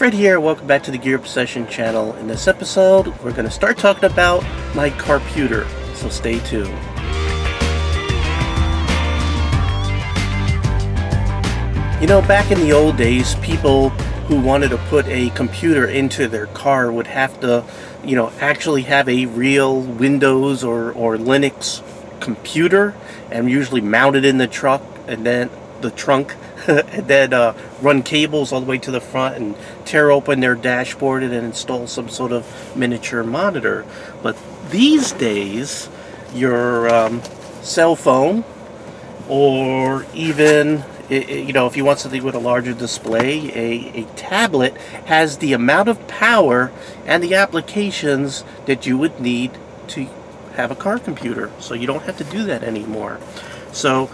Fred here, welcome back to the Gear Obsession channel. In this episode, we're going to start talking about my Carputer, so stay tuned. You know, back in the old days, people who wanted to put a computer into their car would have to, actually have a real Windows or Linux computer and usually mount it in the truck and then the trunk and then run cables all the way to the front and tear open their dashboard and then install some sort of miniature monitor. But these days, your cell phone, or even if you want something with a larger display, a tablet has the amount of power and the applications that you would need to have a car computer. So you don't have to do that anymore. So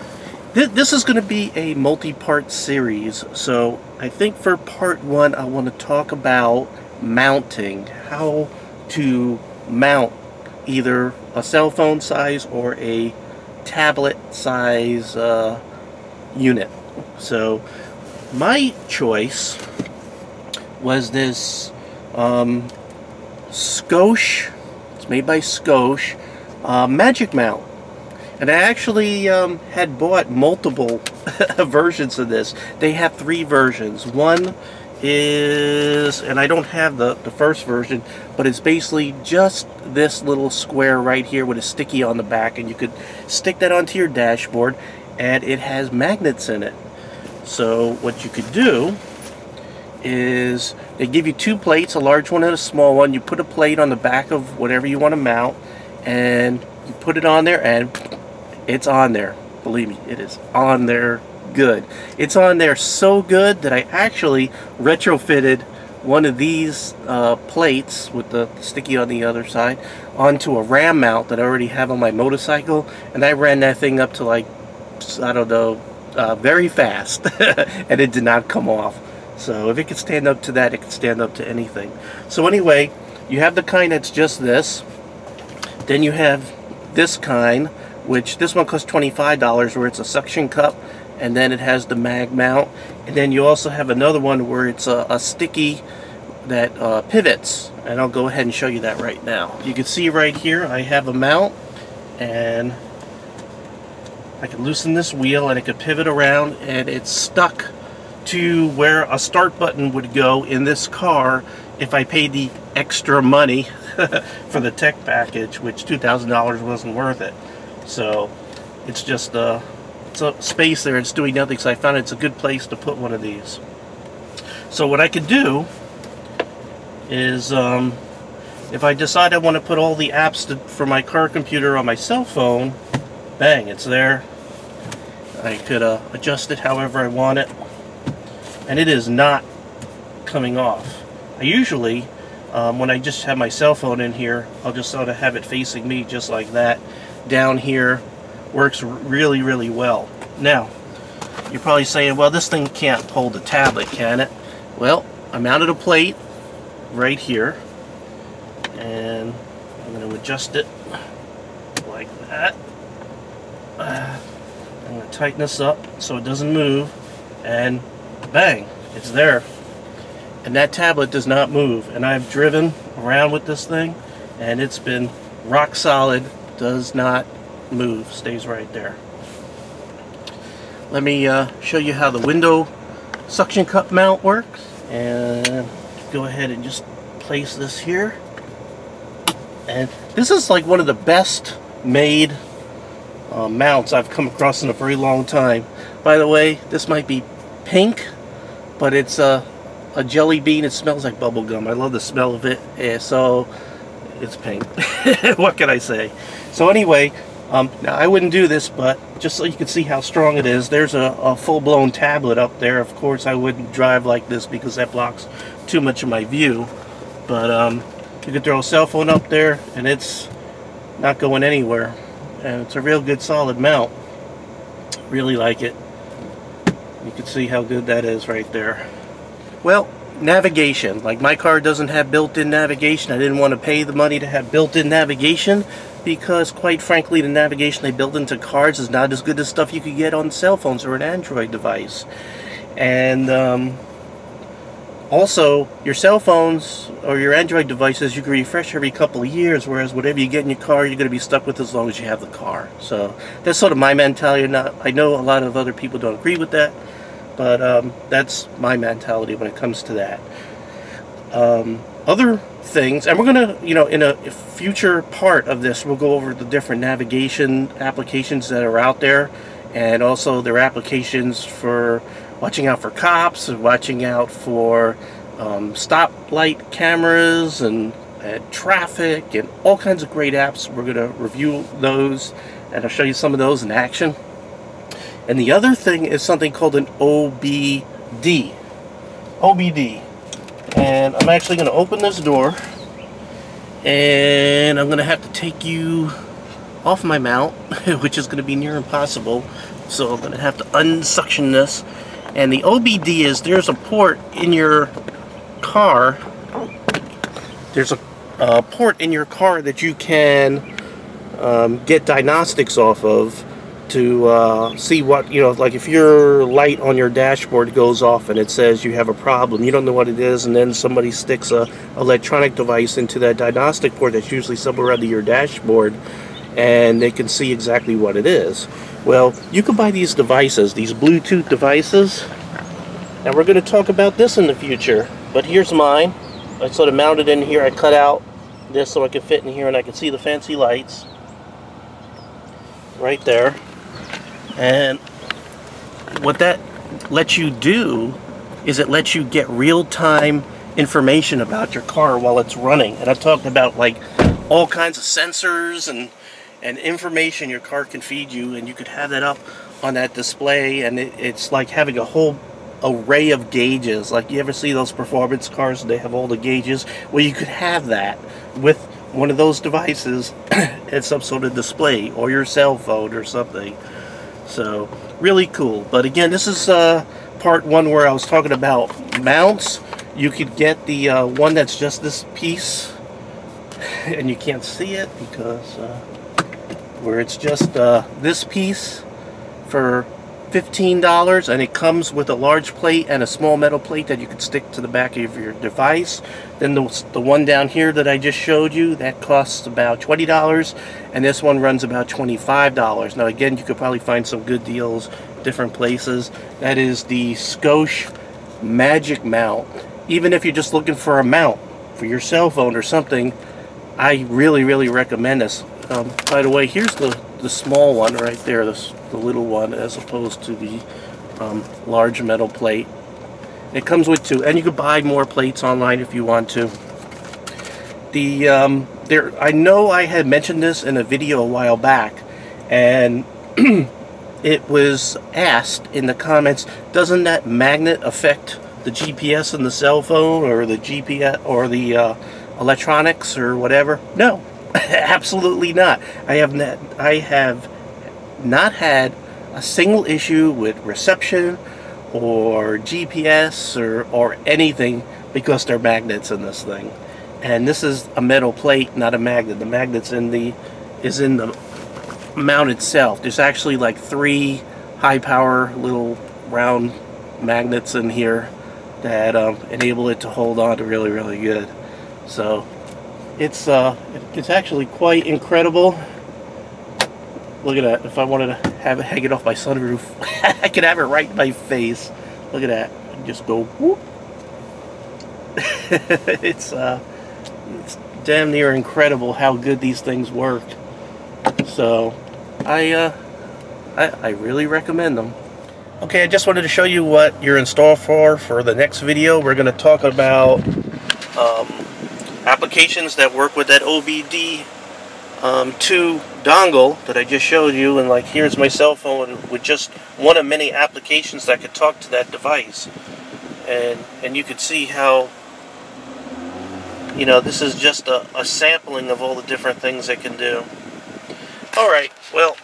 this is going to be a multi-part series. So I think for part one, I want to talk about mounting, how to mount either a cell phone size or a tablet size unit. So my choice was this Scosche, it's made by Scosche, Magic Mount. And I actually had bought multiple versions of this. They have 3 versions. One is, and I don't have the first version, but it's basically just this little square right here with a sticky on the back, and you could stick that onto your dashboard, and it has magnets in it. So what you could do is they give you 2 plates, a large one and a small one. You put a plate on the back of whatever you want to mount, and you put it on there, and it's on there. Believe me, it is on there good. It's on there so good that I actually retrofitted one of these plates with the sticky on the other side onto a RAM mount that I already have on my motorcycle, and I ran that thing up to, like, I don't know, very fast and it did not come off. So if it could stand up to that, it could stand up to anything. So anyway, you have the kind that's just this. Then you have this kind, which this one costs $25, where it's a suction cup, and then it has the mag mount. And then you also have another one where it's a sticky that pivots, and I'll go ahead and show you that right now. You can see right here I have a mount, and I can loosen this wheel and it could pivot around, and it's stuck to where a start button would go in this car if I paid the extra money for the tech package, which $2,000 wasn't worth it. So it's just it's a space there, it's doing nothing, so I found it's a good place to put one of these. So what I could do is if I decide I want to put all the apps for my car computer on my cell phone, bang, it's there. I could adjust it however I want it, and it is not coming off. I usually, when I just have my cell phone in here, I'll just sort of have it facing me just like that. Down here works really, really well. Now, you're probably saying, well, this thing can't hold a tablet, can it? Well, I mounted a plate right here, and I'm going to adjust it like that. I'm going to tighten this up so it doesn't move, and bang, it's there. And that tablet does not move, and I've driven around with this thing, and it's been rock solid, does not move, stays right there. Let me show you how the window suction cup mount works, and go ahead and just place this here. And this is like one of the best made mounts I've come across in a very long time. By the way, this might be pink, but it's a jelly bean. It smells like bubble gum. I love the smell of it, so it's pink. What can I say? So anyway, now I wouldn't do this, but just so you can see how strong it is, there's a full-blown tablet up there. Of course, I wouldn't drive like this because that blocks too much of my view, but you could throw a cell phone up there and it's not going anywhere, and it's a real good solid mount. Really like it. You can see how good that is right there. Well, navigation. Like, my car doesn't have built-in navigation. I didn't want to pay the money to have built-in navigation because, quite frankly, the navigation they build into cars is not as good as stuff you could get on cell phones or an Android device. And Also, your cell phones or your Android devices, you can refresh every couple of years, whereas whatever you get in your car, you're going to be stuck with as long as you have the car. So that's sort of my mentality. I know a lot of other people don't agree with that, but that's my mentality when it comes to that. Other things, and we're going to, in a future part of this, we'll go over the different navigation applications that are out there, and also their applications for watching out for cops, and watching out for stoplight cameras and traffic and all kinds of great apps. We're going to review those, and I'll show you some of those in action. And the other thing is something called an OBD. And I'm actually going to open this door, and I'm going to have to take you off my mount, which is going to be near impossible. So I'm going to have to unsuction this. And the OBD is, there's a port in your car. There's a port in your car that you can get diagnostics off of to see what, like if your light on your dashboard goes off and it says you have a problem, you don't know what it is, and then somebody sticks a electronic device into that diagnostic port that's usually somewhere under your dashboard, and they can see exactly what it is. Well, you can buy these devices, these Bluetooth devices, and we're going to talk about this in the future. But here's mine. I sort of mounted in here. I cut out this so I can fit in here and I can see the fancy lights right there. And what that lets you do is it lets you get real-time information about your car while it's running. And I've talked about like all kinds of sensors and information your car can feed you, and you could have that up on that display, and it's like having a whole array of gauges. Like, you ever see those performance cars, they have all the gauges? Well, you could have that with one of those devices at some sort of display, or your cell phone or something. So really cool. But again, this is part one where I was talking about mounts. You could get the one that's just this piece, and you can't see it because where it's just this piece for $15, and it comes with a large plate and a small metal plate that you could stick to the back of your device. Then the one down here that I just showed you, that costs about $20, and this one runs about $25. Now again, you could probably find some good deals different places. That is the Scosche Magic Mount. Even if you're just looking for a mount for your cell phone or something, I really recommend this. By the way, here's the small one right there, the little one, as opposed to the large metal plate. It comes with two, and you can buy more plates online if you want to. I know I had mentioned this in a video a while back, and it was asked in the comments, doesn't that magnet affect the GPS in the cell phone, or the GPS, or the electronics, or whatever? No. Absolutely not. I have not had a single issue with reception or GPS or anything because there are magnets in this thing. And this is a metal plate, not a magnet. The magnet's is in the mount itself. There's actually like 3 high power little round magnets in here that enable it to hold on to really good. So it's actually quite incredible. Look at that. If I wanted to have it hanging off my sunroof, I could have it right in my face. Look at that. Just go whoop. It's damn near incredible how good these things work. So I really recommend them. Okay, I just wanted to show you what you're in store for the next video. We're going to talk about applications that work with that OBD 2 dongle that I just showed you, and like here's my cell phone with just one of many applications that could talk to that device, and you could see how, this is just a sampling of all the different things it can do. Alright, well,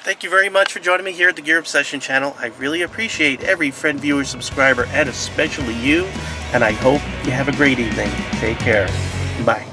thank you very much for joining me here at the Gear Obsession channel. I really appreciate every friend, viewer, subscriber, and especially you, and I hope you have a great evening. Take care. Bye.